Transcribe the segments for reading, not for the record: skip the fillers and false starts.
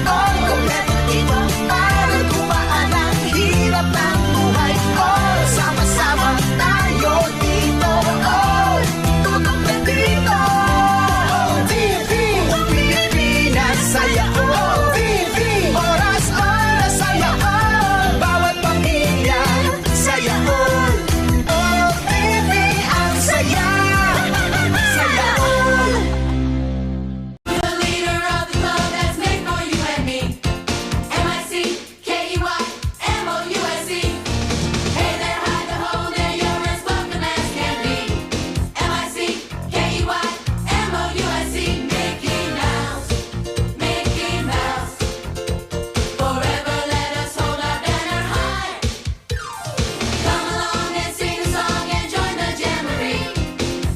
all kompetitibo para gumaan ang hirap ng buhay ko. Sama-sama tayo dito, oh, tutok na dito. ALLTV, Pilipinas, saya, oh, TV, oras-oras, saya, oh, bawat pamilya, saya, oh, ALLTV, ang saya, saya, oh. The leader of the club that's made for you and me. M-I-C-K-E-Y-M-O-U-S-E. Hey there, hide the hole there, you're as welcome as can be. M-I-C-K-E-Y-M-O-U-S-E. Mickey Mouse, Mickey Mouse. Forever let us hold our banner high. Come along and sing a song and join the jamboree.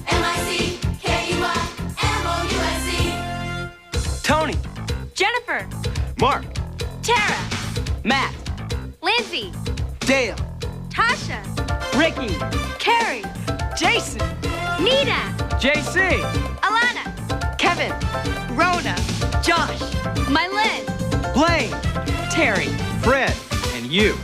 M-I-C-K-E-Y-M-O-U-S-E. Tony, Jennifer, Mark, Tara, Matt, Lindsay, Dale, Tasha, Ricky, Carrie, Jason, Nina, JC, Alana, Kevin, Rhoda, Josh, Mylin, Blaine, Terry, Fred, and you.